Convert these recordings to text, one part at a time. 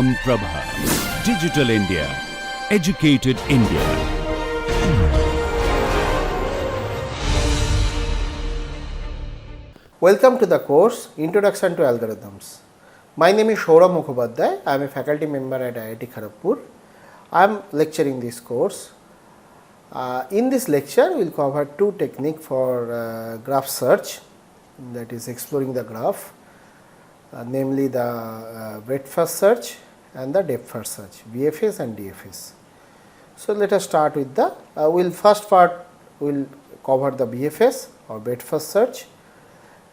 Uttam Prabha. Digital India. Educated India. Welcome to the course Introduction to Algorithms. My name is Saurabh Mukhopadhyay. I am a faculty member at IIT Kharagpur. I am lecturing this course. In this lecture, we will cover two techniques for graph search, that is exploring the graph, namely the breadth first search and the depth first search, BFS and DFS. So, let us start with the, first part we will cover the BFS or breadth first search,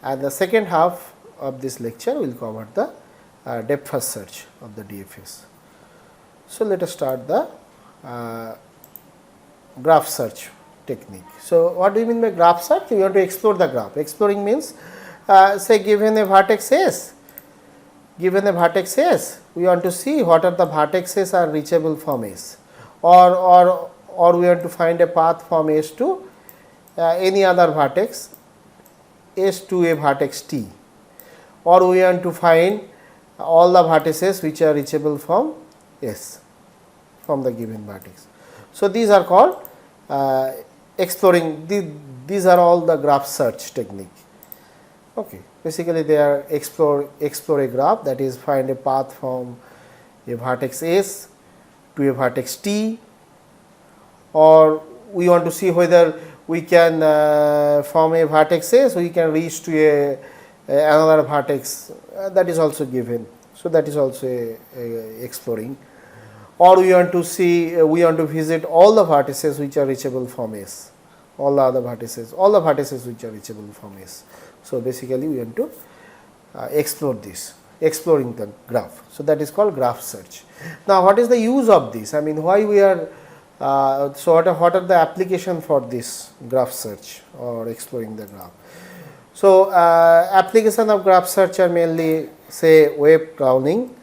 and the second half of this lecture will cover the depth first search of the DFS. So, let us start the graph search technique. So, what do you mean by graph search? We want to explore the graph. Exploring means say given a vertex S, we want to see what are the vertexes are reachable from S, or we want to find a path from S to any other vertex S to a vertex T, or we want to find all the vertices which are reachable from S, from the given vertex. So, these are called exploring, these are all the graph search technique. Okay. Basically, they are explore a graph, that is find a path from a vertex S to a vertex T, or we want to see whether we can from a vertex S we can reach to another vertex, that is also given. So, that is also a exploring, or we want to see we want to visit all the vertices which are reachable from S, all the other vertices, which are reachable from S. So, basically we want to explore this, exploring the graph. So, that is called graph search. Now, what is the use of this? I mean, why we are so what are the application for this graph search or exploring the graph? So, application of graph search are mainly say web crawling.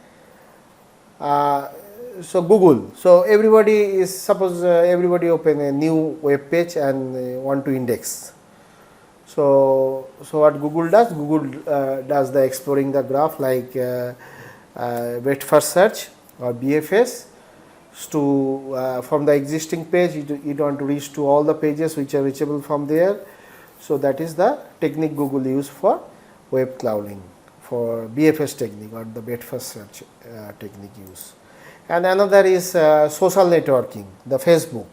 So, Google. So, everybody is suppose everybody open a new web page and want to index. So, what Google does? Google does the exploring the graph like breadth first search or BFS to from the existing page you want to reach to all the pages which are reachable from there. So, that is the technique Google use for web crawling, for BFS technique or the breadth first search technique use. And another is social networking, the Facebook.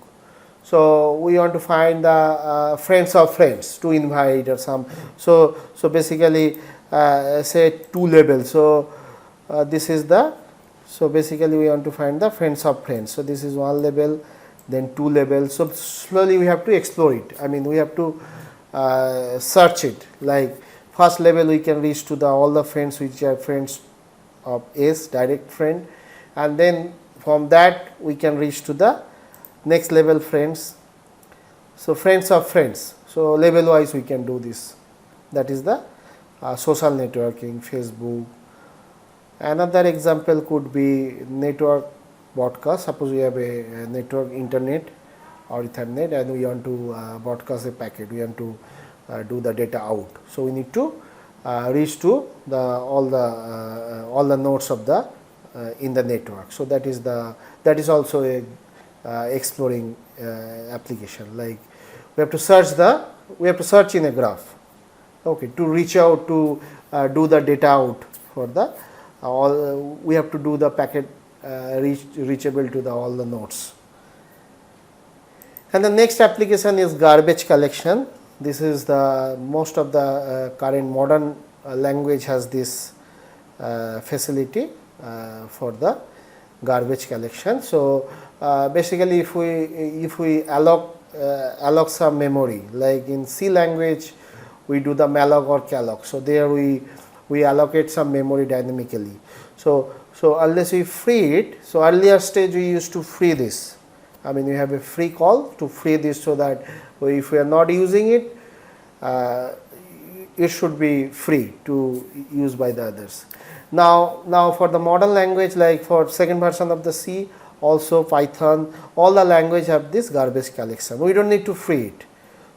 So, we want to find the friends of friends to invite or some. So, basically say two labels. So, this is the, so basically we want to find the friends of friends. So, this is one label, then two labels. So, slowly we have to explore it. I mean, we have to search it, like first level we can reach to the all the friends which are friends of S, direct friend, and then from that we can reach to the next level friends. So, friends of friends. So, level wise we can do this, that is the social networking, Facebook. Another example could be network broadcast. Suppose we have a network internet or Ethernet and we want to broadcast a packet, we want to do the data out. So, we need to reach to the all the nodes of the in the network. So, that is also a exploring application, like we have to search in a graph, okay, to reach out to do the data out for the all we have to do the packet reachable to the all the nodes. And the next application is garbage collection. This is the most of the current modern language has this facility for the garbage collection. So, basically if we allocate some memory, like in C language we do the malloc or calloc. So, there we allocate some memory dynamically. So, unless we free it, so earlier stage we used to free this. I mean, we have a free call to free this, so that if we are not using it, it should be free to use by the others. Now for the modern language, like for second version of the C, also Python, all the language have this garbage collection. We don't need to free it.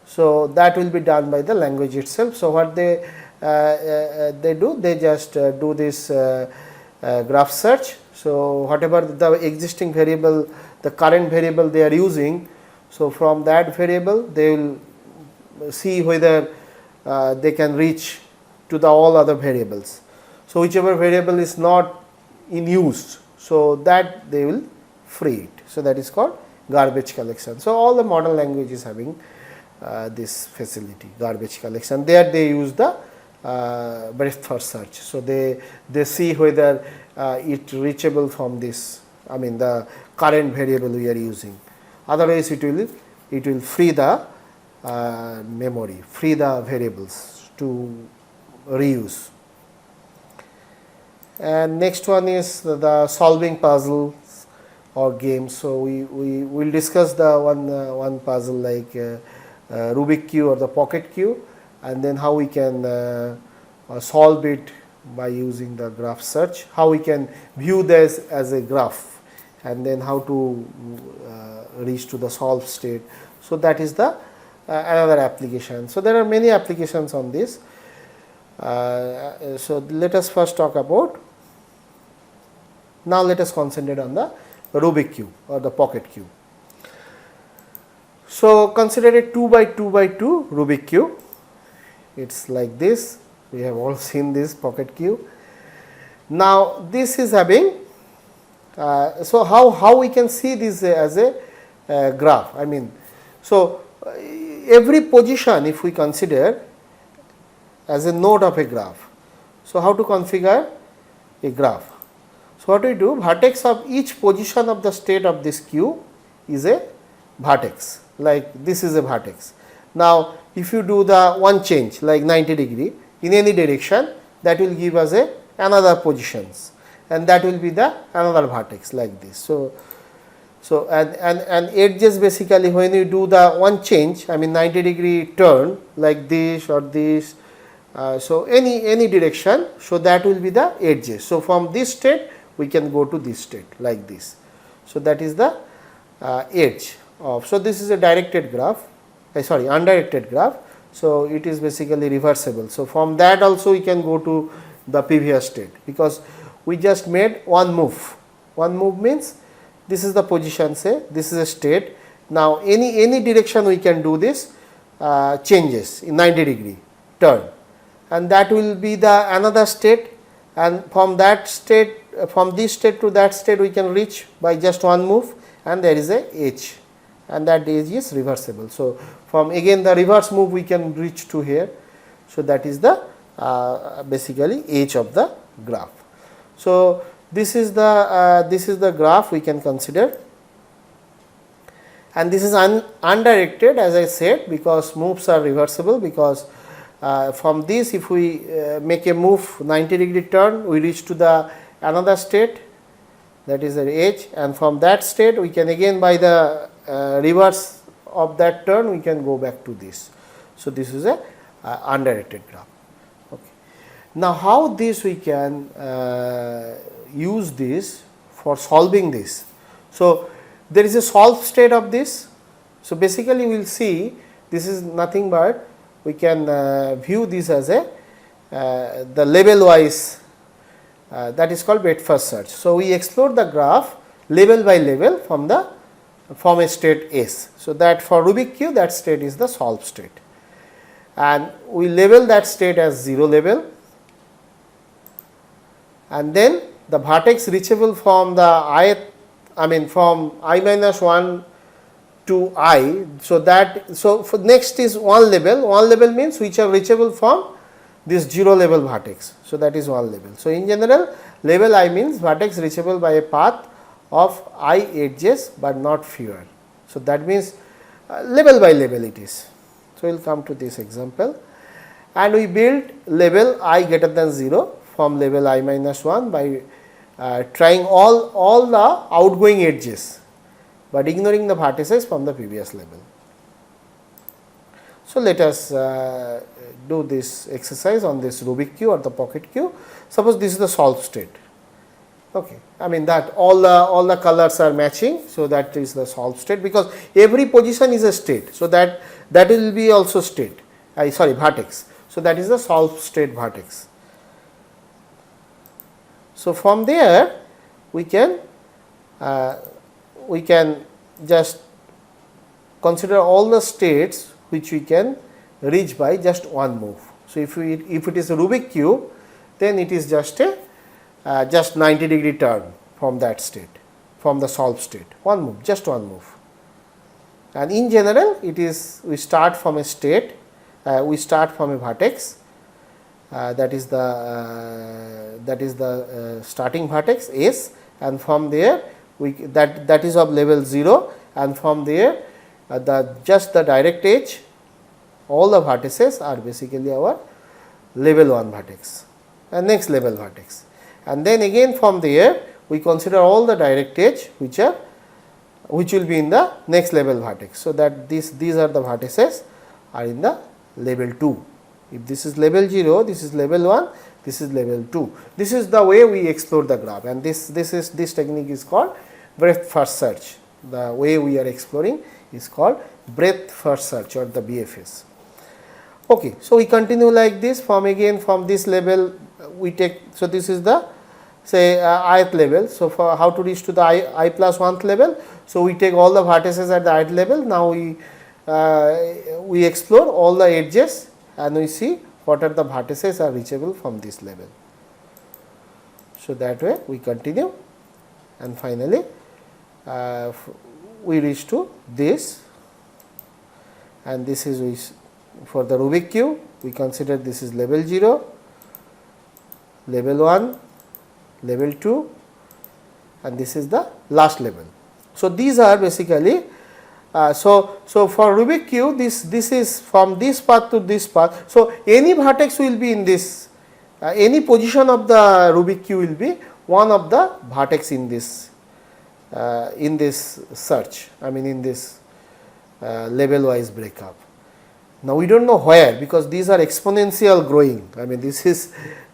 So, that will be done by the language itself. So, what they do, they just do this graph search. So, So whatever the existing variable, the current variable they are using, so from that variable they will see whether they can reach to the all other variables. So whichever variable is not in use, so that they will free it. So that is called garbage collection. So all the modern language is having this facility, garbage collection. There they use the breadth first search. So they see whether it reachable from this, I mean the current variable we are using. Otherwise it will free the memory, free the variables to reuse. And next one is the solving puzzles or games. So we will discuss the one puzzle like Rubik cube or the pocket cube, and then how we can solve it by using the graph search, how we can view this as a graph, and then how to reach to the solved state. So that is the another application. So there are many applications on this. So let us first talk about, now let us concentrate on the Rubik cube or the pocket cube. So consider a 2 by 2 by 2 Rubik cube. It's like this. We have all seen this pocket cube. Now this is having, so how we can see this as a graph? I mean, so every position if we consider as a node of a graph. So how to configure a graph? So what we do, vertex of each position of the state of this cube is a vertex, like this is a vertex. Now if you do the one change like 90 degree in any direction, that will give us a another positions, and that will be the another vertex like this. So and edges, basically when you do the one change, I mean 90 degree turn like this or this, so any direction, so that will be the edges. So from this state we can go to this state like this. So that is the edge of, so this is a directed graph, sorry, undirected graph. So it is basically reversible. So from that also we can go to the previous state, because we just made one move. One move means this is the position, say this is a state. Now any direction we can do this changes in 90 degree turn, and that will be the another state, and from that state, from this state to that state we can reach by just one move, and there is a edge, and that edge is reversible. So from again the reverse move we can reach to here. So that is the basically edge of the graph. So this is the graph we can consider, and this is undirected, as I said, because moves are reversible, because from this if we make a move 90 degree turn, we reach to the another state, that is the edge, and from that state we can again by the reverse of that turn we can go back to this. So this is a undirected graph. Okay. Now how this we can use this for solving this? So there is a solved state of this. So basically we will see this is nothing but we can view this as a the level wise, that is called breadth first search. So we explore the graph level by level from a state S. So that for Rubik cube, that state is the solved state, and we label that state as 0 level, and then the vertex reachable from the from I minus 1 to I. So that, so for next is one level means which are reachable from this 0 level vertex. So that is one level. So in general, level I means vertex reachable by a path of I edges but not fewer. So that means level by level it is. So we will come to this example, and we build level I greater than 0 from level I minus 1 by trying all the outgoing edges but ignoring the vertices from the previous level. So let us do this exercise on this Rubik cube or the pocket cube. Suppose this is the solved state. Okay, I mean that all the colors are matching, so that is the solved state, because every position is a state. So that will be also state. Vertex. So that is the solved state vertex. So from there we can just consider all the states which we can reach by just one move. So, if it is a Rubik cube, then it is just a just 90-degree turn from that state, from the solved state, one move, just one move. And in general, it is we start from a state, we start from a vertex, that is the starting vertex S, and from there that is of level 0, and from there just the direct edge, all the vertices are basically our level 1 vertex and next level vertex. And then again from there we consider all the direct edge which will be in the next level vertex. So, that these are the vertices are in the level 2. If this is level 0, this is level 1, this is level 2. This is the way we explore the graph, and this technique is called breadth first search. The way we are exploring is called breadth first search, or the BFS. Okay, so we continue like this from this level we take. So, this is the say ith level. So, for how to reach to the I plus 1th level. So, we take all the vertices at the ith level. Now, we explore all the edges and we see what are the vertices are reachable from this level. So, that way we continue, and finally, we reach to this, and this is for the Rubik cube. We consider this is level 0, level 1, level 2, and this is the last level. So, these are basically so for Rubik cube, this is from this path to this path. So, any vertex will be in this, any position of the Rubik cube will be one of the vertex in this search, I mean in this level wise breakup. Now, we do not know where, because these are exponential growing. I mean this is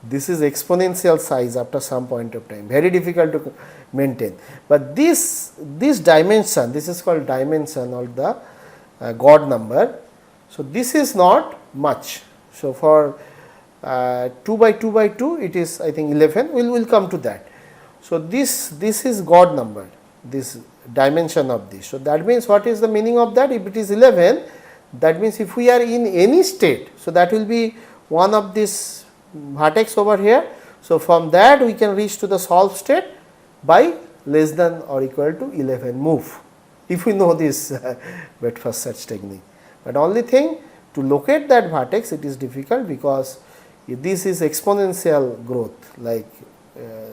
exponential size after some point of time, very difficult to maintain. But this dimension, this is called dimension, or the God number. So, this is not much. So, for 2 by 2 by 2 it is I think 11, we will come to that. So, this is God number, this dimension of this. So, that means what is the meaning of that? If it is 11, that means if we are in any state, so that will be one of this vertex over here. So, from that we can reach to the solved state by less than or equal to 11 move, if we know this breadth first search technique. But only thing, to locate that vertex it is difficult, because this is exponential growth, like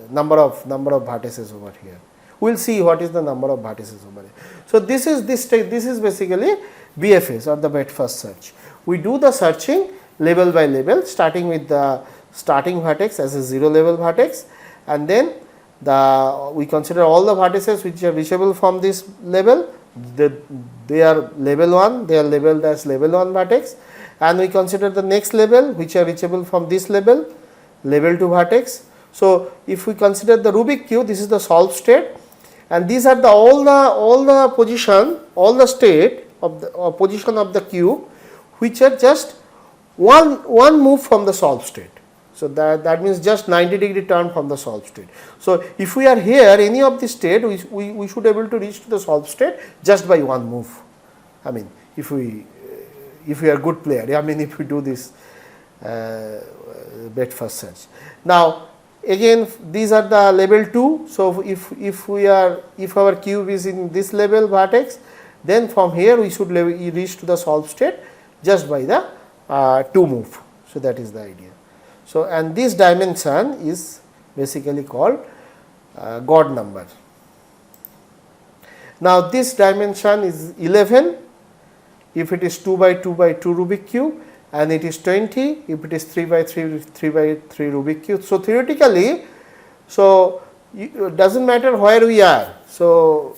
number of vertices over here. We will see what is the number of vertices over here. So, this is basically BFS, or the breadth first search. We do the searching level by level, starting with the starting vertex as a 0 level vertex, and then we consider all the vertices which are reachable from this level. They are level 1, they are labeled as level 1 vertex, and we consider the next level which are reachable from this level 2 vertex. So, if we consider the Rubik cube, this is the solved state, and these are all the position, all the state of the position of the cube which are just one move from the solved state. So, that means just 90-degree turn from the solved state. So, if we are here any of the state, we should able to reach to the solved state just by one move. I mean, if we are good player, I mean if we do this breadth first search. Now, again these are the level 2. So, if our cube is in this level vertex, then from here we should reach to the solved state just by the 2 move. So, that is the idea. So, and this dimension is basically called God number. Now, this dimension is 11 if it is 2 by 2 by 2 Rubik cube, and it is 20 if it is 3 by 3 by 3 Rubik cube. So, theoretically, so it does not matter where we are. So,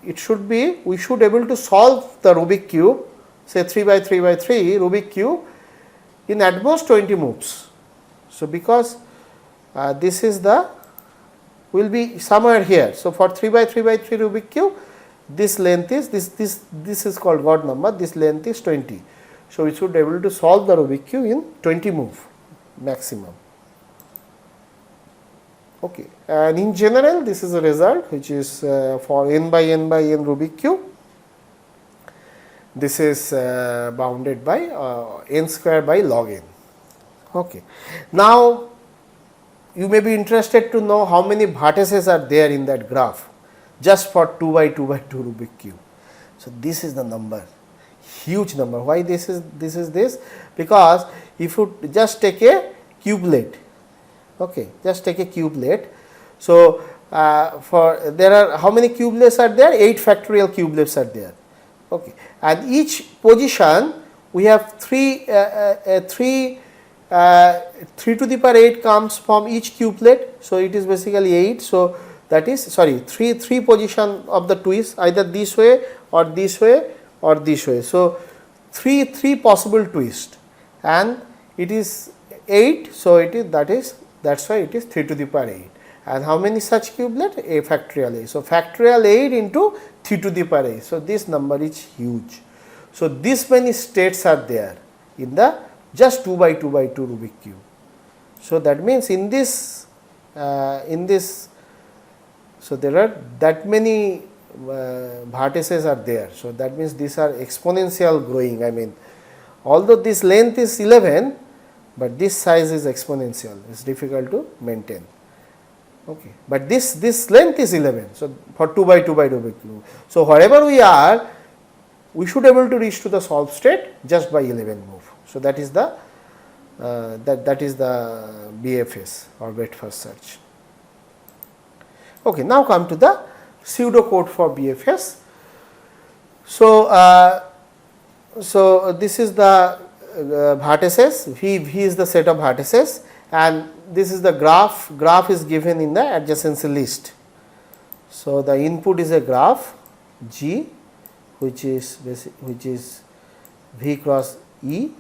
it should be, we should able to solve the Rubik cube, say 3 by 3 by 3 Rubik cube in at most 20 moves. So, because this is the will be somewhere here. So, for 3 by 3 by 3 Rubik cube, this length is this is called God number, this length is 20. So, we should be able to solve the Rubik cube in 20 move maximum. Okay, and in general this is a result which is for n by n by n Rubik cube. This is bounded by n square by log n. Okay. Now, you may be interested to know how many vertices are there in that graph just for 2 by 2 by 2 Rubik cube. So, this is the number, huge number. Why this is this? Because if you just take a cubelet, okay, just take a cubelet. So, for there are how many cubelets are there? 8 factorial cubelets are there. Okay, and each position we have 3 to the power 8 comes from each cubelet. So, it is basically 8. So, that is sorry 3 position of the twist, either this way or this way or this way. So, 3 possible twist, and it is 8. So, it is that's why it is 3 to the power 8. And how many such cubelet? A factorial a. So, factorial 8 into 3 to the power 8. So, this number is huge. So, this many states are there in the just 2 by 2 by 2 Rubik cube. So, that means in this so there are that many vertices are there. So, that means these are exponential growing. I mean, although this length is 11, but this size is exponential, it is difficult to maintain. Okay. But this length is 11. So, for 2 by 2 by 2 Rubik cube. So, wherever we are, we should able to reach to the solved state just by 11 move. So, that is the that is the BFS or breadth first search. Okay, now come to the pseudocode for BFS. So, so this is the vertices. V is the set of vertices, and this is the graph. Graph is given in the adjacency list. So, the input is a graph G, which is V cross E,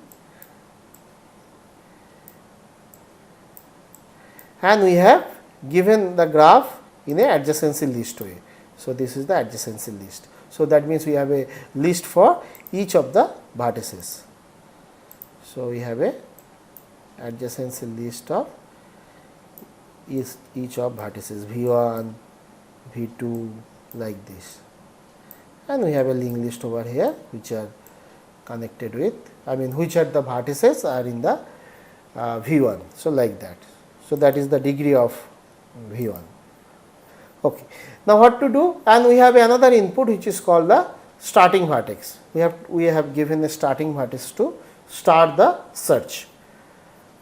and we have given the graph in a adjacency list way. So, this is the adjacency list. So, that means we have a list for each of the vertices. So, we have a adjacency list of each of vertices V1, V2 like this, and we have a linked list over here which are connected with, I mean which are the vertices are in the V1. So, like that. So, that is the degree of V1. Okay. Now, what to do? And we have another input which is called the starting vertex. We have given a starting vertex to start the search.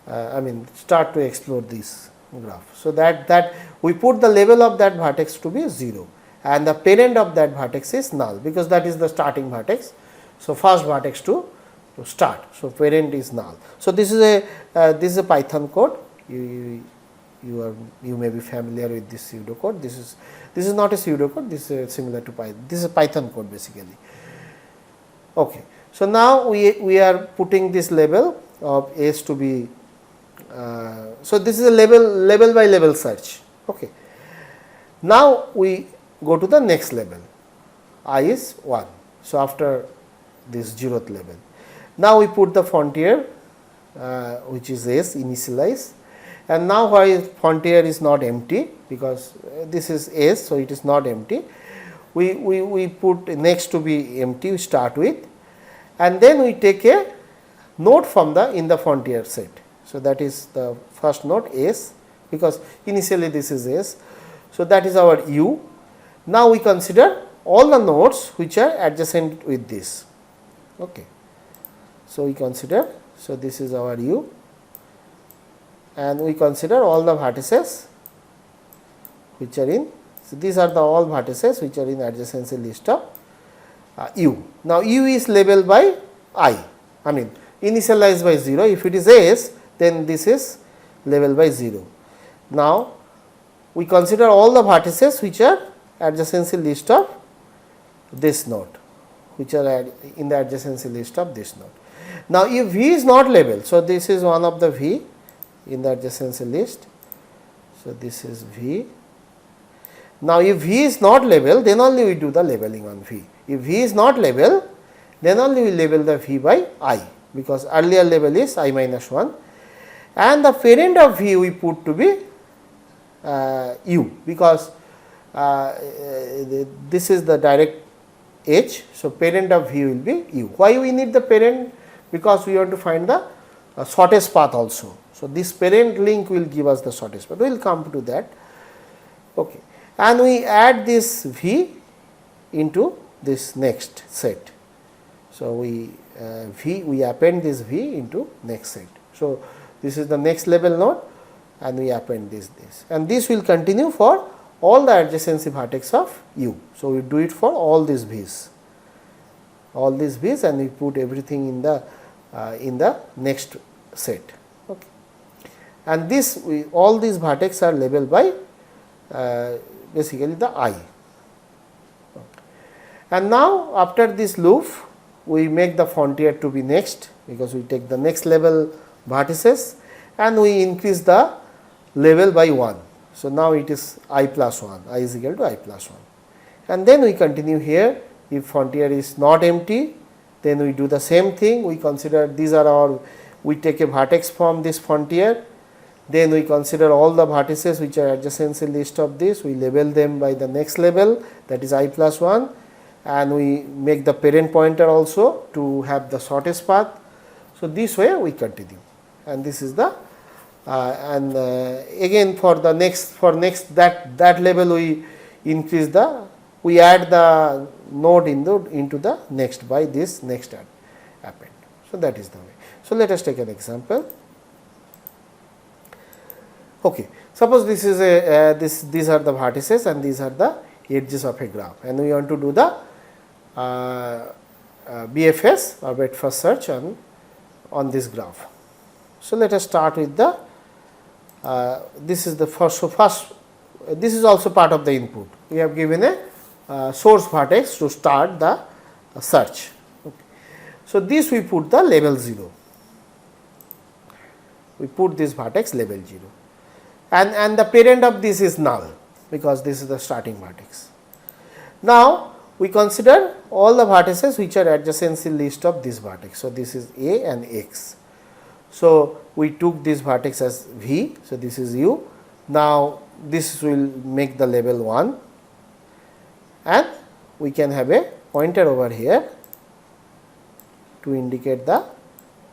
I mean start to explore this graph. So, that we put the level of that vertex to be 0, and the parent of that vertex is null, because that is the starting vertex. So, first vertex to start. So, parent is null. So, this is a Python code. You may be familiar with this pseudocode. This is not a pseudocode. This is similar to Python. This is a Python code basically. Okay. So, now we are putting this label of S to be. So, this is a level by level search. Okay. Now, we go to the next level. I is 1. So, after this 0th level, now we put the frontier which is S initialize, and now why frontier is not empty, because this is S, so it is not empty. We put next to be empty, we start with, and then we take a node from in the frontier set. So, that is the first node S, because initially this is S. So, that is our U. Now, we consider all the nodes which are adjacent with this. Okay. So, we consider, so this is our U, and we consider all the vertices which are in. So, these are the all vertices which are in adjacency list of U. Now, U is labeled by I mean initialized by 0. If it is S, then this is labeled by 0. Now, we consider all the vertices which are adjacency list of this node, which are in the adjacency list of this node. Now, if V is not labeled, so this is one of the V in the adjacency list. So, this is V. Now, if V is not labeled, then only we do the labeling on V. If V is not labeled, then only we label the V by I, because earlier label is I minus 1, and the parent of V we put to be u, because this is the direct edge. So, parent of v will be u. Why we need the parent? Because we want to find the shortest path also. So, this parent link will give us the shortest path. We will come to that. Okay. And we add this v into this next set. So, we append this v into next set. So, this is the next level node and we append this and this will continue for all the adjacency vertex of u. So, we do it for all these v's and we put everything in the next set. Okay. And this all these vertex are labeled by basically the I. Okay. And now after this loop we make the frontier to be next, because we take the next level vertices and we increase the level by 1. So, now it is I plus 1, I is equal to I plus 1, and then we continue here. If frontier is not empty, then we do the same thing. We consider these are our, we take a vertex from this frontier, then we consider all the vertices which are adjacency list of this, we label them by the next level, that is I plus 1, and we make the parent pointer also to have the shortest path. So, this way we continue, and this is the again for the next that level we increase we add the node into the next by this next append. So, that is the way. So, let us take an example. Okay. Suppose this is these are the vertices and these are the edges of a graph, and we want to do the BFS or breadth first search on this graph. So, let us start with the this is the first. So, first this is also part of the input. We have given a source vertex to start the search. Okay. So, this we put the label 0. We put this vertex label 0, and the parent of this is null, because this is the starting vertex. Now, we consider all the vertices which are adjacency list of this vertex. So, this is A and X. So, we took this vertex as V. So, this is U. Now, this will make the label 1, and we can have a pointer over here to indicate the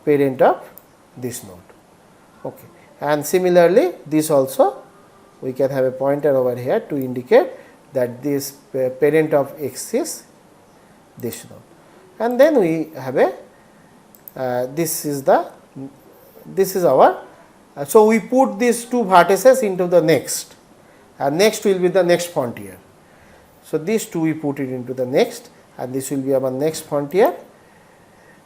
parent of this node. Okay. And similarly, this also we can have a pointer over here to indicate that this parent of X is this node. And then we have a this is our so we put these two vertices into the next, and next will be the next frontier. So, these two we put it into the next, and this will be our next frontier,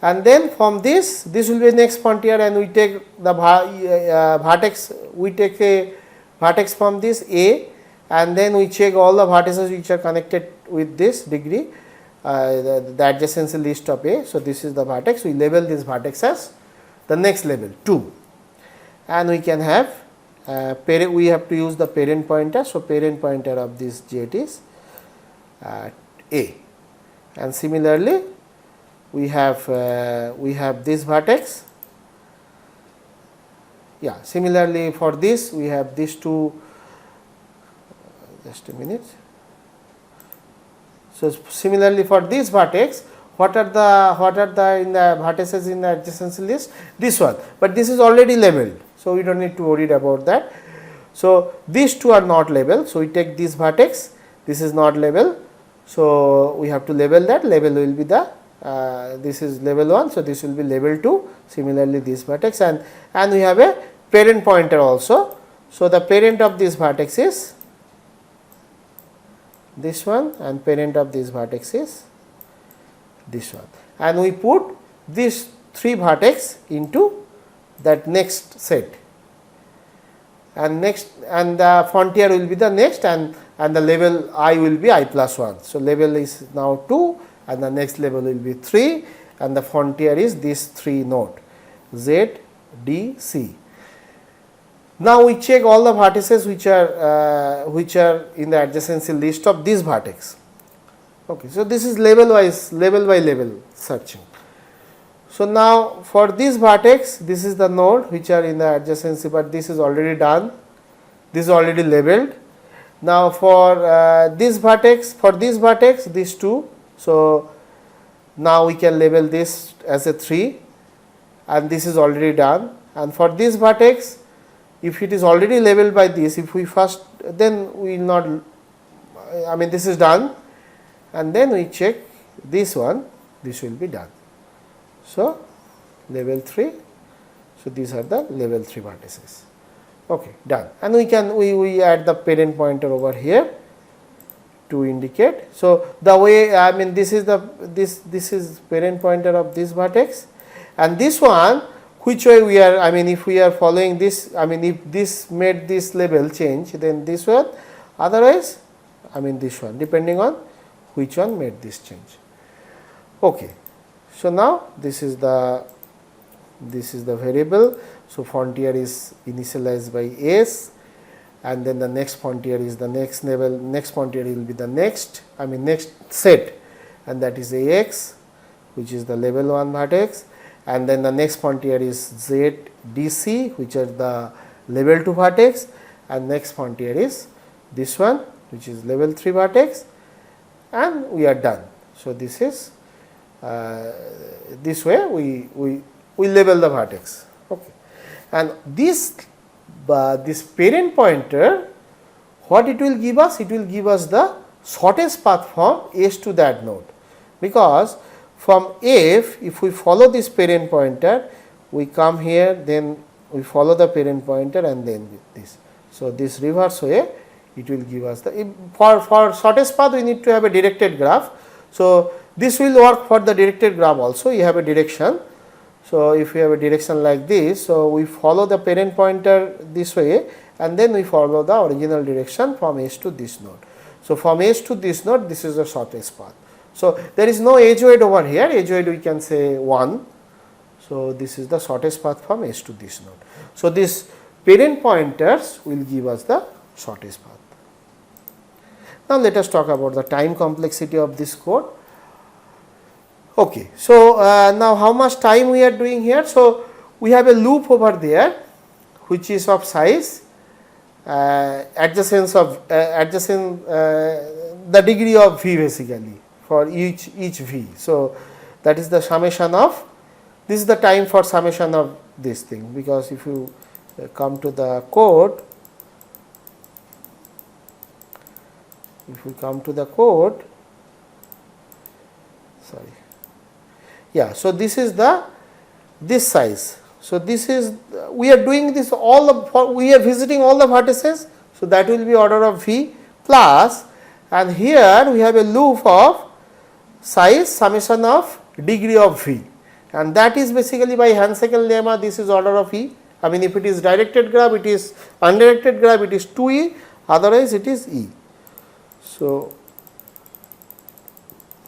and then from this will be next frontier, and we take the vertex, we take a vertex from this A, and then we check all the vertices which are connected with this degree, the adjacency list of A. So, this is the vertex, we label this vertex as the next level 2, and we can have parent, we have to use the parent pointer. So, parent pointer of this jet is A, and similarly we have this vertex. Yeah, similarly for this we have these two, just a minute. So, similarly for this vertex, what are the in the vertices in the adjacency list? This one, but this is already labeled. So, we do not need to worry about that. So, these two are not labeled. So, we take this vertex, this is not labeled. So, we have to label that. Label will be the this is label 1. So, this will be label 2. Similarly, this vertex, and we have a parent pointer also. So, the parent of this vertex is this one, and parent of this vertex is this one, and we put these 3 vertex into that next set, and the frontier will be the next, and the label I will be I plus 1. So, label is now 2, and the next label will be 3, and the frontier is this 3 node Z, D, C. Now, we check all the vertices which are in the adjacency list of this vertex. Okay. So, this is level by level searching. So, now for this vertex, this is the node which are in the adjacency, but this is already done. this is already labeled. Now for this vertex, these two, so now we can label this as a 3 and this is already done, and for this vertex, if it is already labeled by this, if we first, then we will not, I mean this is done, and then we check this one, this will be done. So label 3, so these are the level 3 vertices. Okay, done. And we can we add the parent pointer over here to indicate. So the way, I mean this is the this is parent pointer of this vertex, and this one, which way we are, I mean if we are following this, I mean if this made this label change, then this one, otherwise I mean this one, depending on which one made this change. Okay, so now this is the variable. So frontier is initialized by s, and then the next frontier is the next level, next frontier will be the next, I mean next set, and that is ax, which is the level 1 vertex, and then the next frontier is z dc, which are the level 2 vertex, and next frontier is this one, which is level 3 vertex, and we are done. So this is this way we label the vertex. Okay, and this parent pointer, what it will give us? It will give us the shortest path from S to that node, because from F, if we follow this parent pointer, we come here, then we follow the parent pointer, and then with this. So this reverse way, it will give us the, for shortest path we need to have a directed graph. So this will work for the directed graph also. You have a direction. So if we have a direction like this, so we follow the parent pointer this way, and then we follow the original direction from S to this node. So from S to this node, this is the shortest path. So there is no edge weight over here. Edge weight we can say 1. So this is the shortest path from S to this node. So these parent pointers will give us the shortest path. Now let us talk about the time complexity of this code. Okay, so now how much time we are doing here? So we have a loop over there, which is of size adjacent the degree of v basically for each v. So that is the summation of, this is the time for summation of this thing, because if you come to the code, sorry, yeah, so this is this size. So this is, we are doing this we are visiting all the vertices, so that will be order of v plus, and here we have a loop of size summation of degree of v, and that is basically by Hansakel lemma, this is order of e. I mean if it is directed graph, it is undirected graph, it is 2e, otherwise it is e. So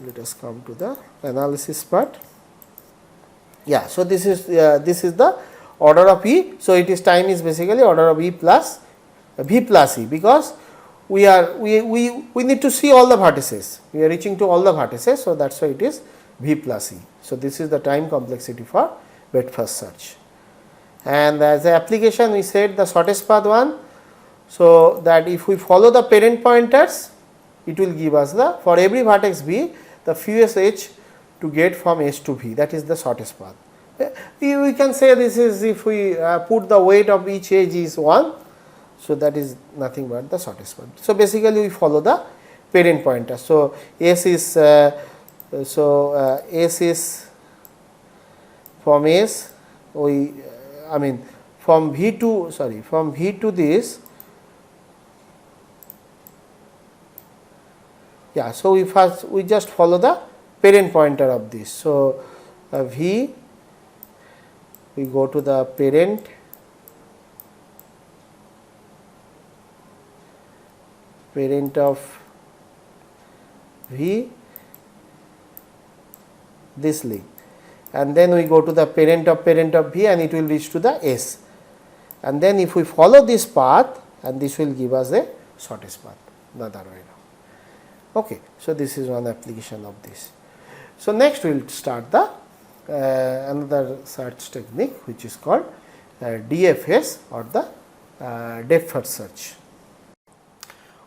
let us come to the analysis part. Yeah, so this is the order of e. So it is, time is basically order of e plus v plus e, because we need to see all the vertices. We are reaching to all the vertices, so that's why it is v plus e. So this is the time complexity for breadth first search. And as an application, we said the shortest path one. So that if we follow the parent pointers, it will give us the, for every vertex v, the fewest edge to get from S to V, that is the shortest path. We can say this is, if we put the weight of each edge is 1, so that is nothing but the shortest path. So basically we follow the parent pointer. So S is S is from S, I mean from V to, sorry, from V to this, yeah, so we just follow the parent pointer of this. So v, we go to the parent, of v, this link, and then we go to the parent of v, and it will reach to the s, and then if we follow this path, and this will give us a shortest path, the other way around. Okay, so this is one application of this. So next we will start the another search technique, which is called DFS, or the depth first search.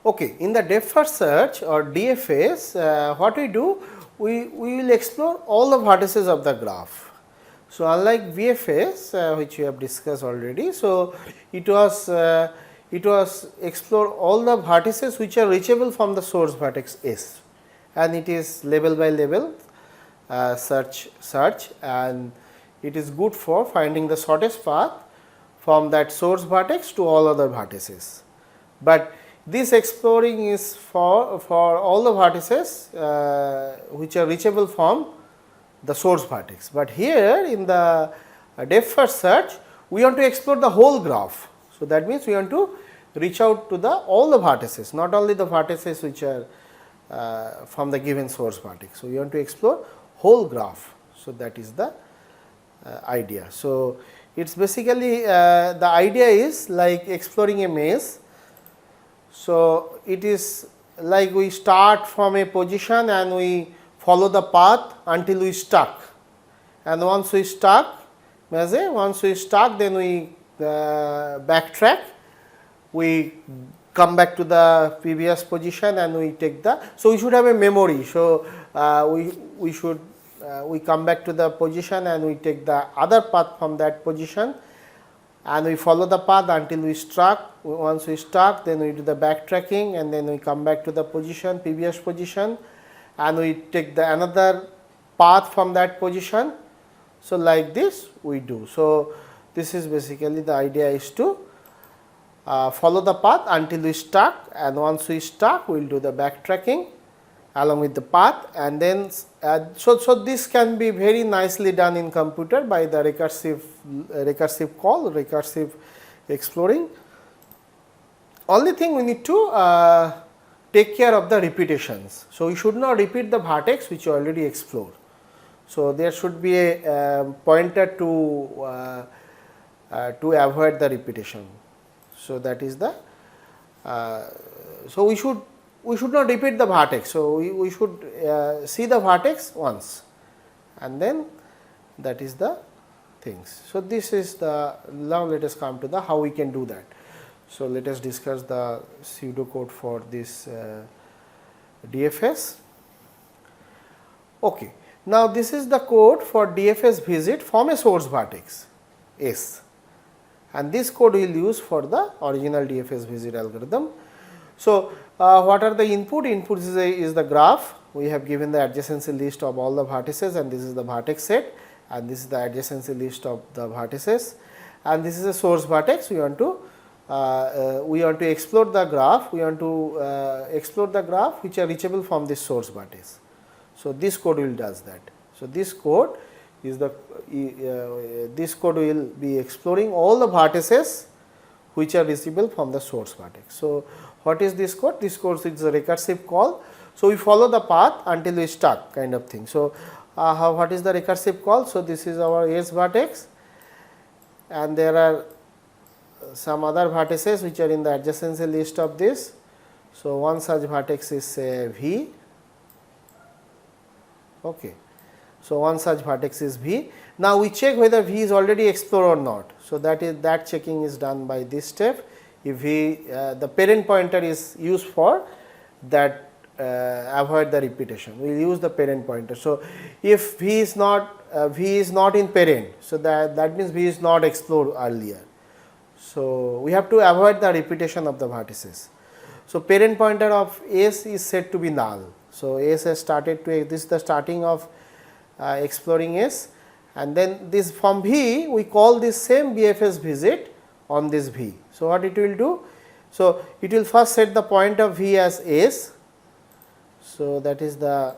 Okay, in the depth first search or DFS, what we do, we will explore all the vertices of the graph. So, unlike VFS which we have discussed already, so it was explore all the vertices which are reachable from the source vertex S, and it is level by level search, and it is good for finding the shortest path from that source vertex to all other vertices. But this exploring is for all the vertices which are reachable from the source vertex. But here in the depth first search, we want to explore the whole graph. So, that means we want to reach out to the all the vertices, not only the vertices which are from the given source vertex. So, we want to explore whole graph. So, that is the idea. So, it is basically the idea is like exploring a maze. So, it is like we start from a position and we follow the path until we stuck, and once we stuck, then we backtrack, we come back to the previous position and we take the, so we should have a memory. So, we come back to the position and we take the other path from that position and we follow the path until we struck. Once we stuck, then we do the backtracking and then we come back to the position, previous position, and we take the another path from that position. So, like this we do. So, this is basically the idea is to follow the path until we stuck, and once we stuck we will do the backtracking along with the path, and then so this can be very nicely done in computer by the recursive call, recursive exploring. Only thing we need to take care of the repetitions. So, we should not repeat the vertex which you already explored. So, there should be a pointer to avoid the repetition. So, that is the so we should not repeat the vertex. So, we should see the vertex once, and then that is the things. So, this is the, now let us come to the how we can do that. So, let us discuss the pseudocode for this DFS. Okay. Now, this is the code for DFS visit from a source vertex S, and this code we will use for the original DFS visit algorithm. So, what are the input? Input is the graph. We have given the adjacency list of all the vertices, and this is the vertex set, and this is the adjacency list of the vertices, and this is a source vertex. We want to explore the graph. We want to explore the graph which are reachable from this source vertex. So, this code will does that. So, this code is the this code will be exploring all the vertices which are reachable from the source vertex. So, what is this code? This code is a recursive call. So, we follow the path until we stuck, kind of thing. So, what is the recursive call? So, this is our S vertex, and there are some other vertices which are in the adjacency list of this. So, one such vertex is say V. Okay. So, one such vertex is V. Now, we check whether V is already explored or not. So, that checking is done by this step. If V the parent pointer is used for that avoid the repetition, we will use the parent pointer. So, if V is not in parent, so that means V is not explored earlier. So, we have to avoid the repetition of the vertices. So, parent pointer of S is said to be null. So, S has started to, this is the starting of exploring S, and then this from V we call this same BFS visit on this V. So, what it will do? So, it will first set the point of V as S. So, that is the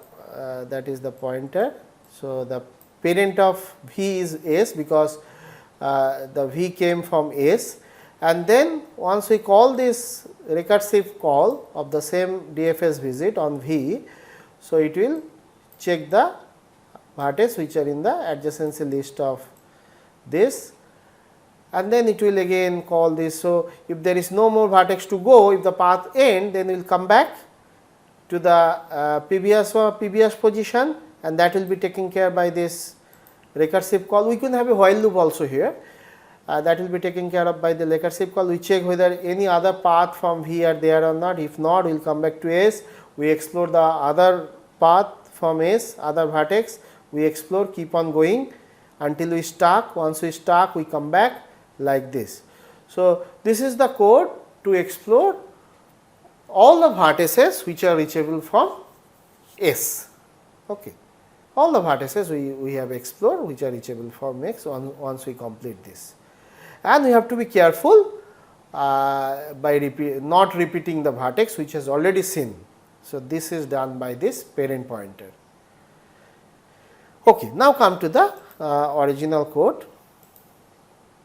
pointer. So, the parent of V is S because the V came from S, and then once we call this recursive call of the same DFS visit on V, so it will check the vertices which are in the adjacency list of this, and then it will again call this. So, if there is no more vertex to go, if the path ends, then we will come back to the previous position, and that will be taken care by this recursive call. We can have a while loop also here, that will be taken care of by the recursive call. We check whether any other path from V are there or not. If not, we will come back to S. We explore the other path from S, other vertex. We explore, keep on going until we stuck. Once we stuck, we come back like this. So, this is the code to explore all the vertices which are reachable from S. Okay. All the vertices we have explored which are reachable from X once we complete this. And we have to be careful by not repeating the vertex which has already seen. So, this is done by this parent pointer. Okay. Now, come to the original code,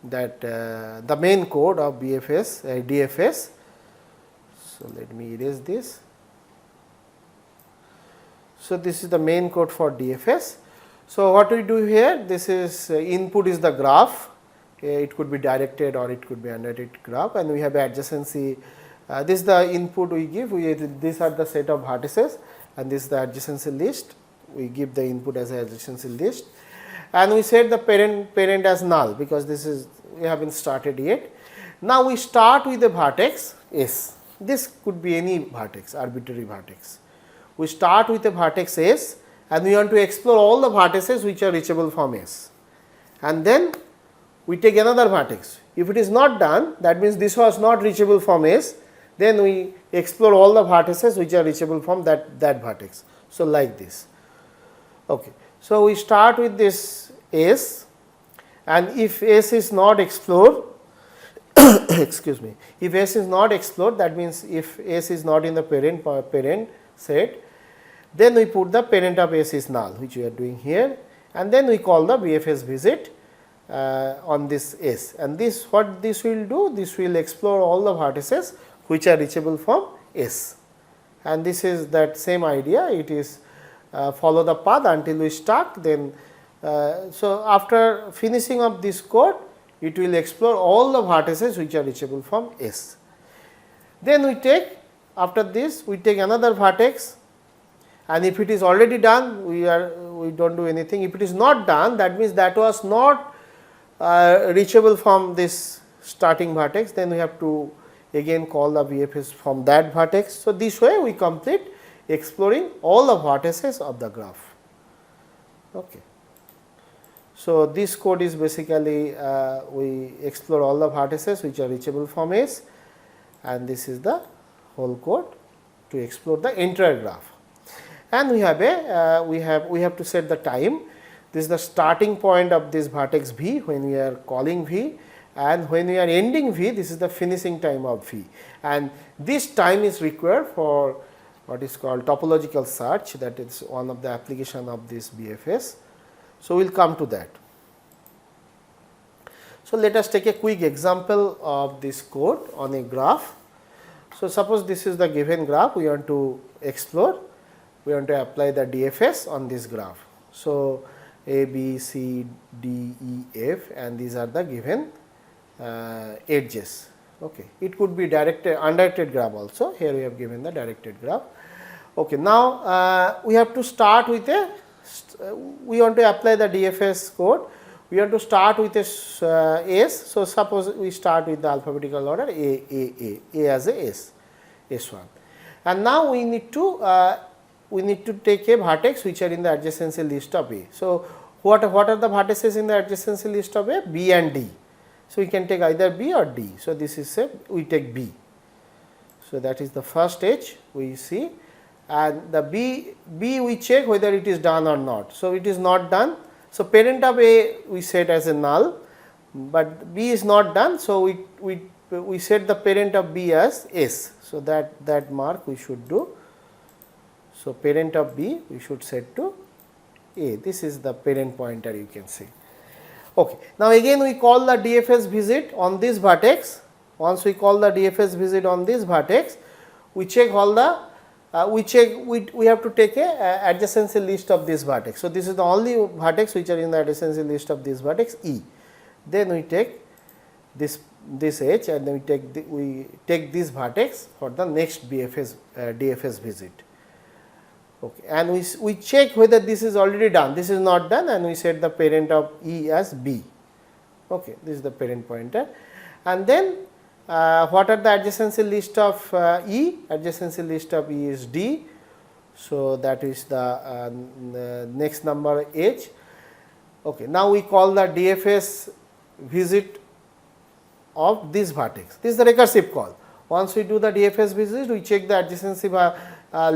that the main code of BFS, DFS. So, let me erase this. So, this is the main code for DFS. So, what we do here, this is input is the graph, it could be directed or it could be undirected graph, and we have adjacency. This is the input we give, these are the set of vertices and this is the adjacency list. We give the input as a adjacency list, and we set the parent as null, because this is we haven't started yet. Now, we start with the vertex S. This could be any vertex, arbitrary vertex. We start with a vertex S and we want to explore all the vertices which are reachable from S, and then we take another vertex. If it is not done, that means this was not reachable from S, then we explore all the vertices which are reachable from that vertex. So, like this. Okay. So, we start with this S, and if S is not explored, excuse me, if S is not explored, that means if S is not in the parent set, then we put the parent of S is null, which we are doing here, and then we call the BFS visit on this S, and this what this will do, this will explore all the vertices which are reachable from S, and this is that same idea. It is follow the path until we stuck, then so after finishing up this code, it will explore all the vertices which are reachable from S. Then we take, after this we take another vertex, and if it is already done, we do not do anything. If it is not done, that means that was not reachable from this starting vertex, then we have to again call the BFS from that vertex. So, this way we complete exploring all the vertices of the graph. Okay. So, this code is basically we explore all the vertices which are reachable from S, and this is the whole code to explore the entire graph. And we have a we have to set the time. This is the starting point of this vertex V when we are calling V, and when we are ending V, this is the finishing time of V, and this time is required for what is called topological search, that is one of the application of this BFS. So, we will come to that. So, let us take a quick example of this code on a graph. So, suppose this is the given graph we want to explore, we want to apply the DFS on this graph. So, A, B, C, D, E, F, and these are the given edges. Okay. It could be directed, undirected graph also. Here we have given the directed graph. Okay. Now, we have to start with a, we want to apply the DFS code. We want to start with a S. So, suppose we start with the alphabetical order A as a S, S1. And now we need to take a vertex which are in the adjacency list of A. So, what are the vertices in the adjacency list of A? B and D. So, we can take either B or D. So, this is a, we take B. So, that is the first edge we see, and the B we check whether it is done or not. So, it is not done. So, parent of A we set as a null, but B is not done. So, we set the parent of B as S. So, that mark we should do. So, parent of B we should set to A. This is the parent pointer, you can see. Okay. Now, again we call the DFS visit on this vertex. Once we call the DFS visit on this vertex, we check all the we have to take a adjacency list of this vertex. So, this is the only vertex which are in the adjacency list of this vertex E. Then we take this edge, and then we take this vertex for the next DFS visit. Okay. And we check whether this is already done. This is not done, and we set the parent of E as B. Okay, this is the parent pointer. And then what are the adjacency list of E? Adjacency list of E is D. So, that is the next number H. Okay, now we call the DFS visit of this vertex. This is the recursive call. Once we do the DFS visit, we check the adjacency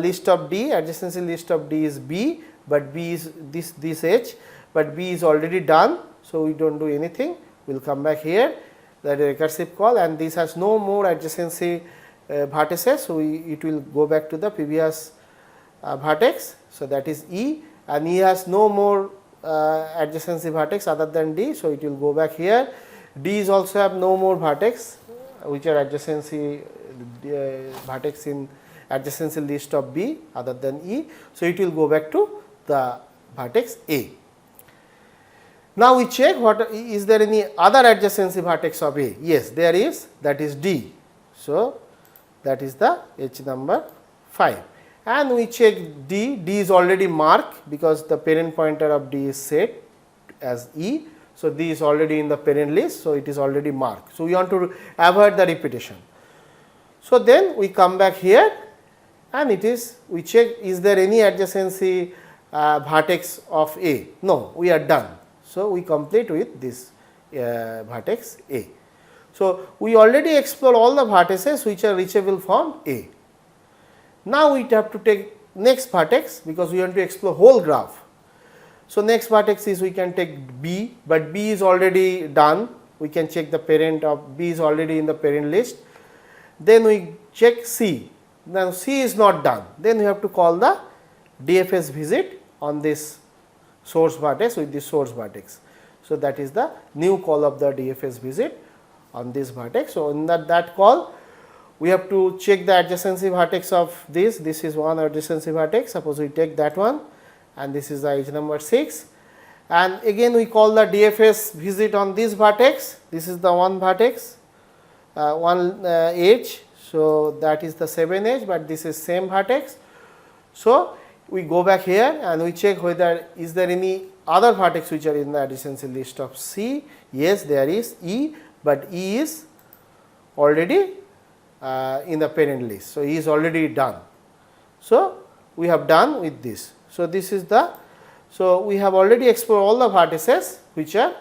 list of D. Adjacency list of D is B, but B is this H, but B is already done. So, we do not do anything. We will come back here, that is recursive call, and this has no more adjacency vertices. So, it will go back to the previous vertex. So, that is E, and E has no more adjacency vertex other than D. So, it will go back here. D is also have no more vertex which are adjacency vertex in adjacency list of B other than E. So, it will go back to the vertex A. Now, we check what is there any other adjacency vertex of A? Yes, there is, that is D. So, that is the H number 5, and we check D. D is already marked because the parent pointer of D is set as E. So, D is already in the parent list. So, it is already marked. So, we want to avoid the repetition. So, then we come back here and it is, we check is there any adjacency vertex of A? No, we are done. So, we complete with this vertex A. So, we already explore all the vertices which are reachable from A. Now, we have to take next vertex because we want to explore whole graph. So, next vertex is we can take B, but B is already done. We can check the parent of B is already in the parent list. Then we check C. Now, C is not done. Then we have to call the DFS visit on this source vertex with this source vertex. So, that is the new call of the DFS visit on this vertex. So, in that call, we have to check the adjacency vertex of this. This is one adjacency vertex. Suppose we take that one, and this is the edge number 6, and again we call the DFS visit on this vertex. This is the one vertex, one edge. So, that is the 7 edge, but this is same vertex. So, we go back here and we check whether is there any other vertex which are in the adjacency list of C. Yes, there is E, but E is already in the parent list. So, E is already done. So, we have done with this. So, this is the, so we have already explored all the vertices which are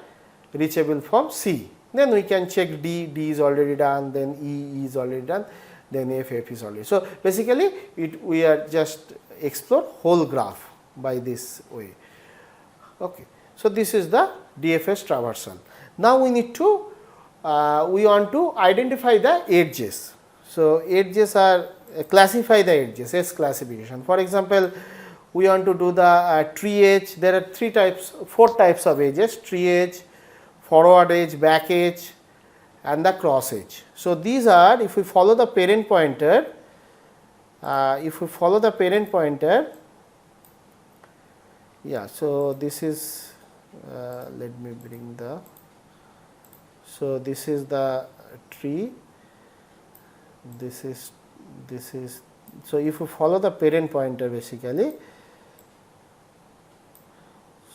reachable from C. Then we can check D, D is already done, then E, E is already done, then F, F is already. So, basically we are just explore whole graph by this way. Okay. So, this is the DFS traversal. Now, we need to, we want to identify the edges. So, edges are classify the edges, S classification. For example, we want to do the tree edge. There are 4 types of edges: tree edge, forward edge, back edge, and the cross edge. So, these are, if we follow the parent pointer, yeah. So, this is let me bring the, so this is the tree, this is, so if you follow the parent pointer basically,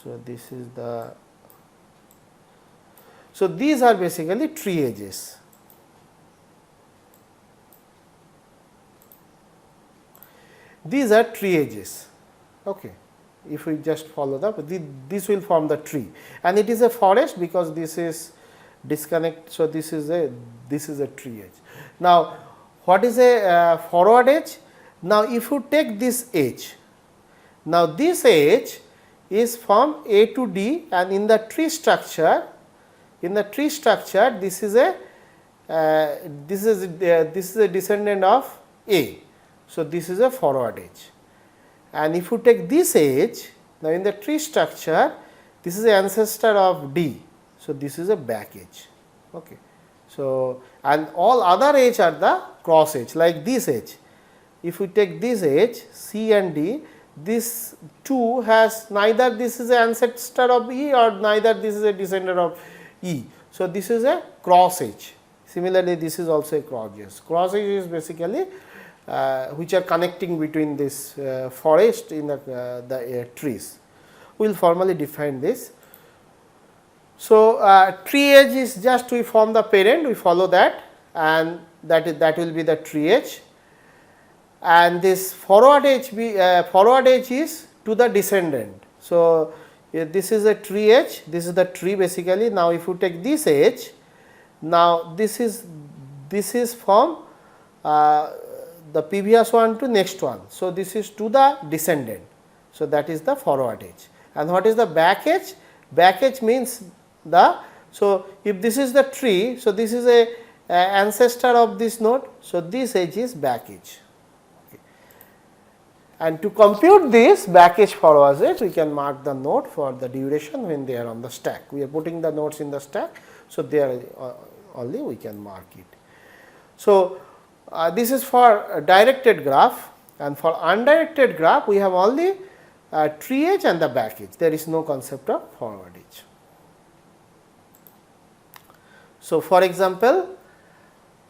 so this is the, so these are basically tree edges. These are tree edges. Okay. If we just follow this will form the tree, and it is a forest because this is disconnect. So, this is a tree edge. Now, what is a forward edge? Now, if you take this edge, now this edge is from A to D, and in the tree structure, this is a descendant of A. So, this is a forward edge, and if you take this edge, now in the tree structure, this is the ancestor of D. So, this is a back edge. Okay. So, and all other edge are the cross edge, like this edge. If we take this edge C and D, this 2 has neither this is an ancestor of E or neither this is a descendant of E. So, this is a cross edge. Similarly, this is also a cross edge. Cross edge is basically which are connecting between this forest in the trees. We will formally define this. So, tree edge is just we form the parent, we follow that, and that will be the tree edge, and this forward edge is to the descendant. So, this is a tree edge, this is the tree basically. Now, if you take this edge, now this is from the previous one to next one. So, this is to the descendant. So, that is the forward edge. And what is the back edge? Back edge means the, so if this is the tree, so this is a ancestor of this node. So, this edge is back edge. Okay. And to compute this back edge forward edge, we can mark the node for the duration when they are on the stack. We are putting the nodes in the stack. So, there only we can mark it. So, this is for a directed graph, and for undirected graph we have only tree edge and the back edge. There is no concept of forward edge. So, for example,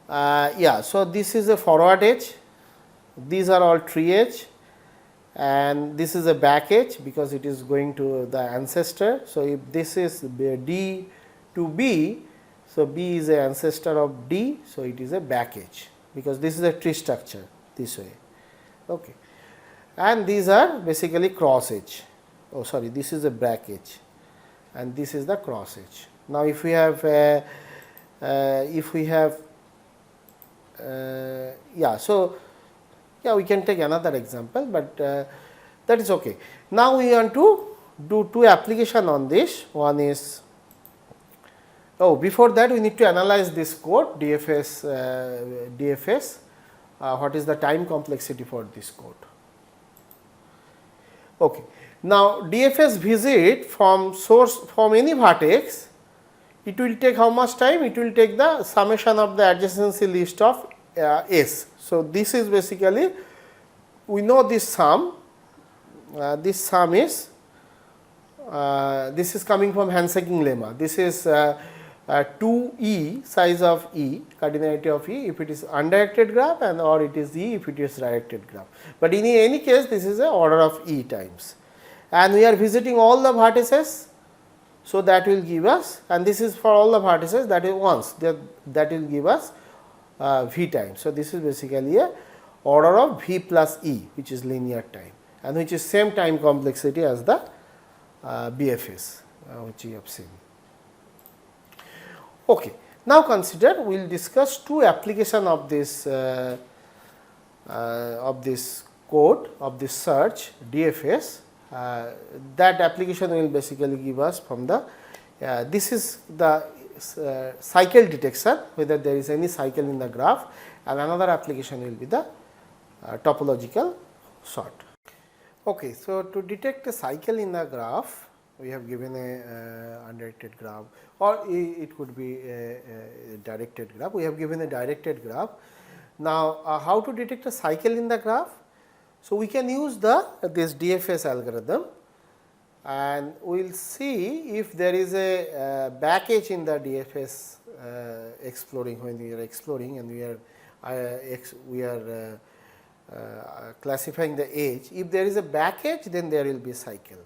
so this is a forward edge, these are all tree edge, and this is a back edge because it is going to the ancestor. So, if this is D to B, so B is a ancestor of D, so it is a back edge because this is a tree structure this way. Okay. And these are basically cross edge. Oh, sorry, this is a back edge, and this is the cross edge. Now, if we have so we can take another example, but that is okay. Now, we want to do two application on this. One is, before that we need to analyze this code DFS. What is the time complexity for this code? Okay. Now, DFS visit from source from any vertex, it will take how much time? It will take the summation of the adjacency list of S. So, this is basically, we know this sum is this is coming from Hansaking lemma. This is 2E size of E, cardinality of E if it is undirected graph, and or it is E if it is directed graph. But in any case, this is a order of E times, and we are visiting all the vertices. So, that will give us, and this is for all the vertices, that is once, that will give us V times. So, this is basically a order of V plus E, which is linear time, and which is same time complexity as the BFS, which you have seen. Okay. Now, consider we will discuss two application of this code of this search DFS. That application will basically give us from the this is the cycle detection, whether there is any cycle in the graph, and another application will be the topological sort. Okay. So, to detect a cycle in the graph, we have given a undirected graph, or it could be a directed graph. We have given a directed graph. Now, how to detect a cycle in the graph? So, we can use this DFS algorithm, and we will see if there is a back edge in the DFS exploring, when we are exploring and we are classifying the edge. If there is a back edge, then there will be a cycle,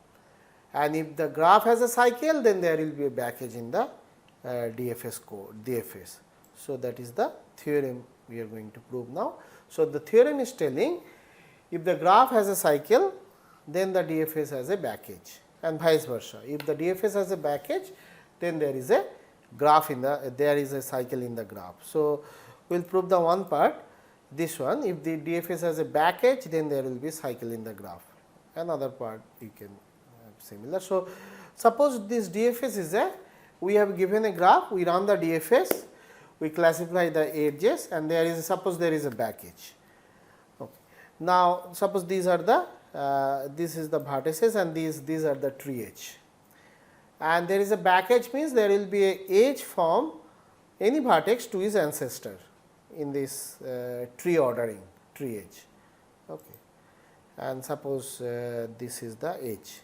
and if the graph has a cycle, then there will be a back edge in the DFS code DFS. So, that is the theorem we are going to prove now. So, the theorem is telling, if the graph has a cycle, then the DFS has a back edge, and vice versa. If the DFS has a back edge, then there is a graph there is a cycle in the graph. So, we will prove the one part, this one. If the DFS has a back edge, then there will be cycle in the graph. Another part you can similar. So, suppose this DFS is we have given a graph, we run the DFS, we classify the edges, and suppose there is a back edge. Okay. Now, suppose these are the this is the vertices, and these are the tree edge, and there is a back edge, means there will be a edge from any vertex to its ancestor in this tree ordering, tree edge. Okay. And suppose this is the edge,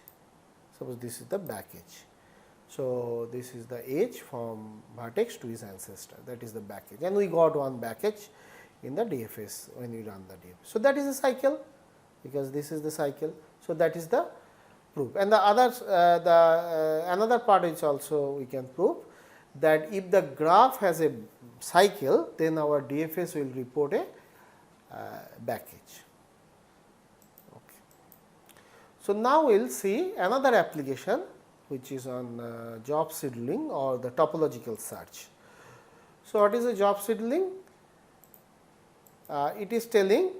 suppose this is the back edge. So, this is the edge from vertex to its ancestor, that is the back edge, and we got one back edge in the DFS when we run the DFS. So, that is a cycle, because this is the cycle. So, that is the prove. And the others, another part which also we can prove, that if the graph has a cycle, then our DFS will report a back edge. Okay. So, now we will see another application which is on job scheduling or the topological search. So, what is a job scheduling? It is telling,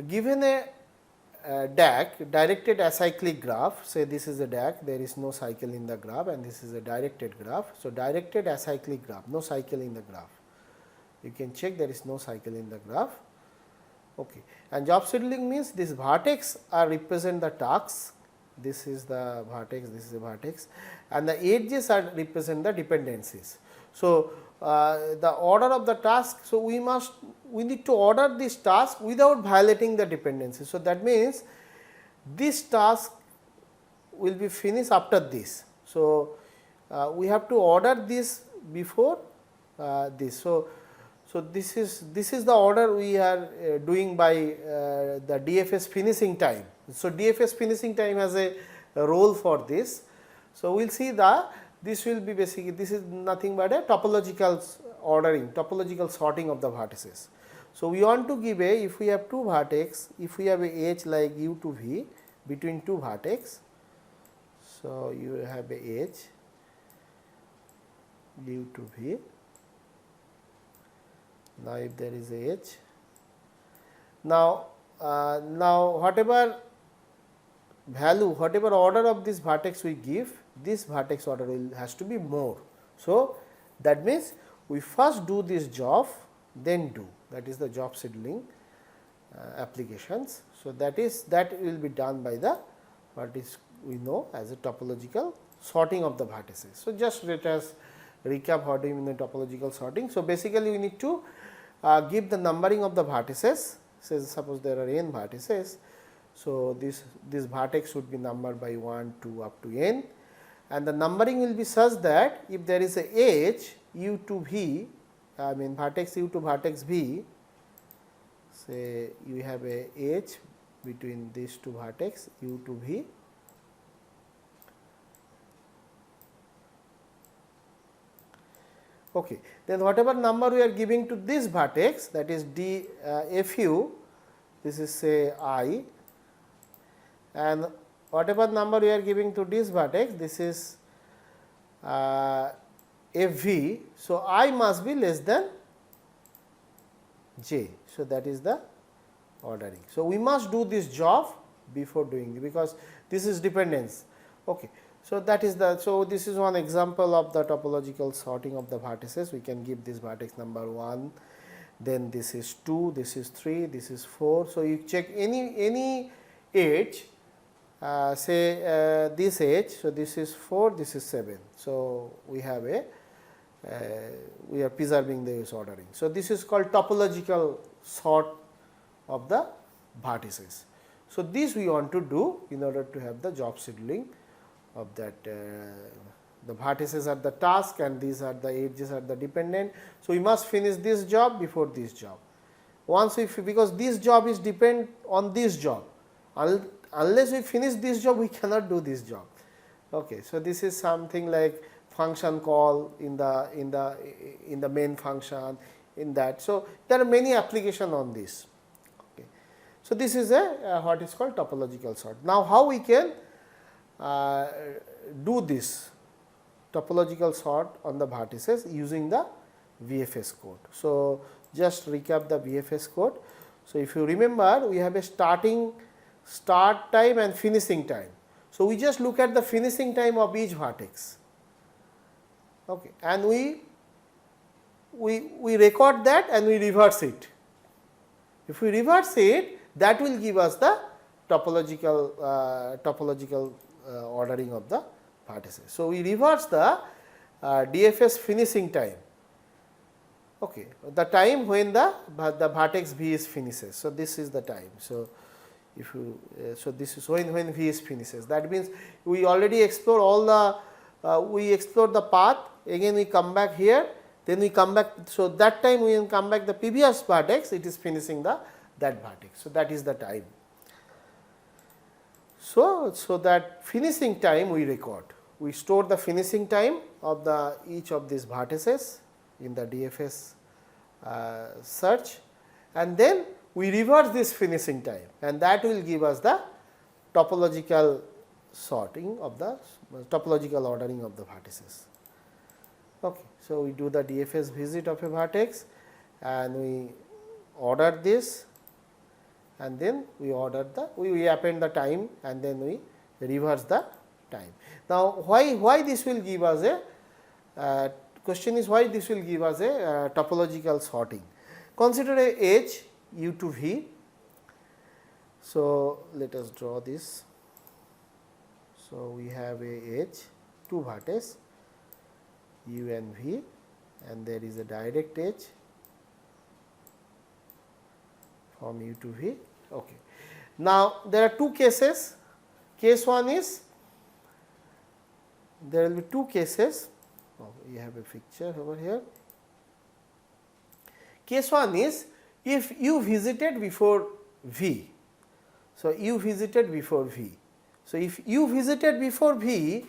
given a DAG, directed acyclic graph, say this is a DAG, there is no cycle in the graph, and this is a directed graph. So, directed acyclic graph, no cycle in the graph. You can check there is no cycle in the graph. Okay. And job scheduling means this vertex are represent the tasks, this is the vertex, this is the vertex, and the edges are represent the dependencies. So, the order of the task, so we need to order this task without violating the dependency. So, that means this task will be finished after this. So, we have to order this before this. So, this is the order we are doing by the DFS finishing time. So, DFS finishing time has a role for this. So, we will see this will be basically, this is nothing but a topological ordering, topological sorting of the vertices. So, we want to give a, if we have two vertex, if we have a edge like u to v between two vertex. So, you have a edge u to v. Now, if there is a edge, now whatever value, whatever order of this vertex we give, this vertex order has to be more. So, that means we first do this job, then do, that is the job scheduling applications. So, that will be done by the what is we know as a topological sorting of the vertices. So, just let us recap what we mean by topological sorting. So, basically we need to give the numbering of the vertices, say suppose there are n vertices. So, this vertex should be numbered by 1, 2 up to n, and the numbering will be such that if there is a edge u to v, I mean vertex u to vertex v, say you have a edge between these two vertex u to v, okay. Then whatever number we are giving to this vertex, that is d fu, this is say I, and whatever number we are giving to this vertex, this is fv. So, I must be less than j. So, that is the ordering. So, we must do this job before doing it, because this is dependence. Okay. So, that is the, so this is one example of the topological sorting of the vertices. We can give this vertex number 1, then this is 2, this is 3, this is 4. So, you check any edge, say this edge. So, this is 4, this is 7. So, we have a we are preserving this ordering. So, this is called topological sort of the vertices. So, this we want to do in order to have the job scheduling of that, the vertices are the task and these are the edges are the dependent. So, we must finish this job before this job. Once we, because this job is depend on this job, unless we finish this job we cannot do this job. Okay. So, this is something like function call in the main function in that. So, there are many applications on this. Okay. So, this is a what is called topological sort. Now, how we can do this topological sort on the vertices using the VFS code. So, just recap the VFS code. So, if you remember, we have a start time and finishing time. So, we just look at the finishing time of each vertex, okay, and we record that and we reverse it. If we reverse it, that will give us the topological ordering of the vertices. So, we reverse the DFS finishing time, okay, the time when the vertex V is finishes. So, this is the time. So, if you so this is when V is finishes, that means we already explore all the we explore the path, again we come back here, then we come back. So, that time we will come back the previous vertex, it is finishing that vertex. So, that is the time. So that finishing time we record. We store the finishing time of each of these vertices in the DFS search, and then we reverse this finishing time, and that will give us the topological sorting of the topological ordering of the vertices. Okay. So, we do the DFS visit of a vertex and we order this, and then we order we append the time, and then we reverse the time. Now, why this will give us a question is why this will give us a topological sorting. Consider a edge u to v. So, let us draw this. So, we have a edge, two vertices u and v, and there is a direct edge from u to v. Okay. Now, there are two cases. Case 1 is, there will be two cases. Oh, we have a picture over here. Case 1 is if u visited before v. So, u visited before v. So, if u visited before v,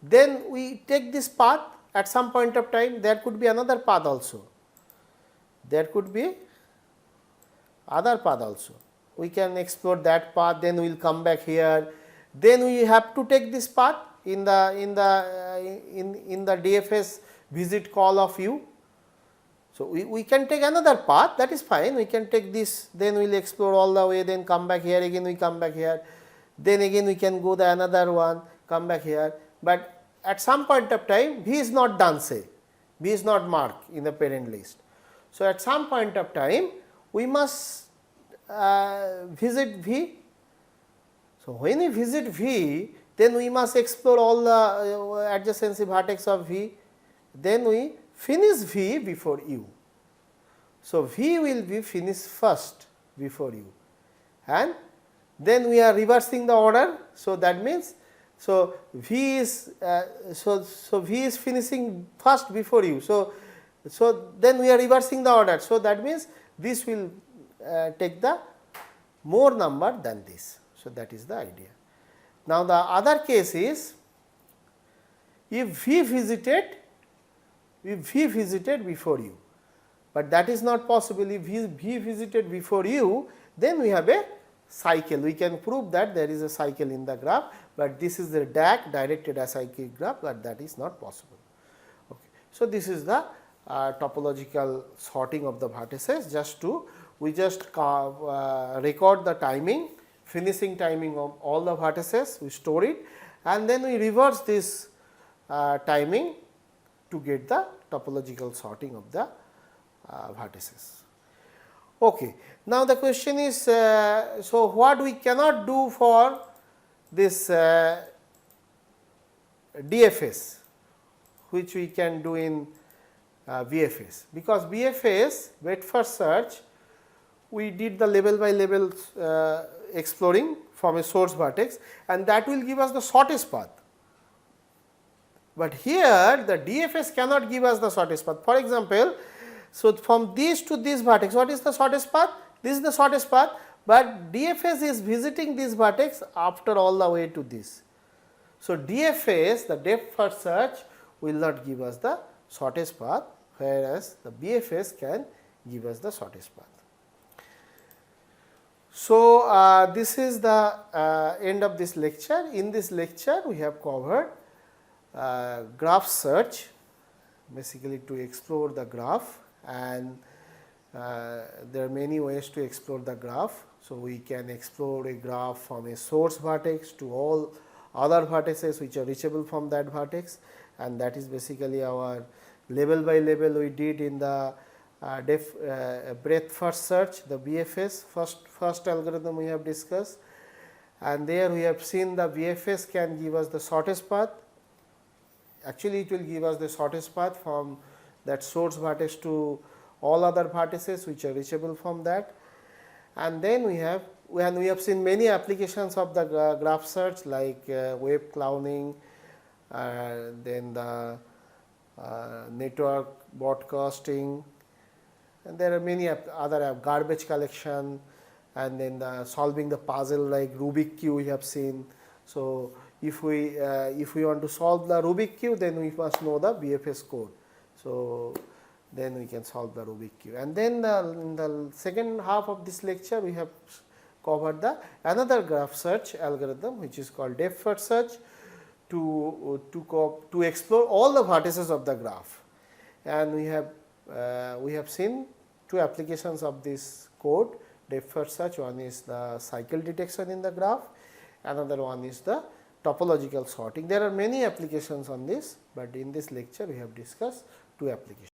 then we take this path at some point of time. There could be another path also. There could be other path also. We can explore that path, then we will come back here. Then we have to take this path in the DFS visit call of u. So, we can take another path, that is fine. We can take this, then we will explore all the way, then come back here, again we come back here, then again we can go the another one, come back here. But at some point of time v is not done, say v is not marked in the parent list. So, at some point of time we must visit v. So, when we visit v, then we must explore all the adjacency vertex of v, then we finish v before u. So, v will be finished first before u, and then we are reversing the order. So, that means, so v is v is finishing first before u. So, then we are reversing the order. So, that means this will take the more number than this. So, that is the idea. Now, the other case is if v visited before u, but that is not possible. If v visited before u, then we have a cycle. We can prove that there is a cycle in the graph, but this is the DAC, directed acyclic graph, but that is not possible. Okay. So, this is the topological sorting of the vertices. We just record the timing, finishing timing of all the vertices, we store it, and then we reverse this timing to get the topological sorting of the vertices. Okay. Now, the question is, so what we cannot do for this DFS, which we can do in BFS, because BFS, wait first search, we did the level by level exploring from a source vertex, and that will give us the shortest path. But here the DFS cannot give us the shortest path. For example, so from this to this vertex, what is the shortest path? This is the shortest path, but DFS is visiting this vertex after all the way to this. So, DFS, the depth first search, will not give us the shortest path, whereas the BFS can give us the shortest path. So, this is the end of this lecture. In this lecture, we have covered graph search, basically to explore the graph, and there are many ways to explore the graph. So, we can explore a graph from a source vertex to all other vertices which are reachable from that vertex, and that is basically our level by level we did in the breadth first search, the BFS first algorithm we have discussed, and there we have seen the BFS can give us the shortest path. Actually, it will give us the shortest path from that source vertex to all other vertices which are reachable from that. And then we have seen many applications of the graph search, like web clowning, then the network broadcasting, and there are many other garbage collection, and then solving the puzzle like Rubik cube we have seen. So if we want to solve the Rubik cube, then we must know the BFS code. So then we can solve the Rubik cube. And then in the second half of this lecture, we have covered the another graph search algorithm, which is called depth first search, to explore all the vertices of the graph. And we have seen two applications of this code, depth first search. One is the cycle detection in the graph, another one is the topological sorting. There are many applications on this, but in this lecture we have discussed two applications.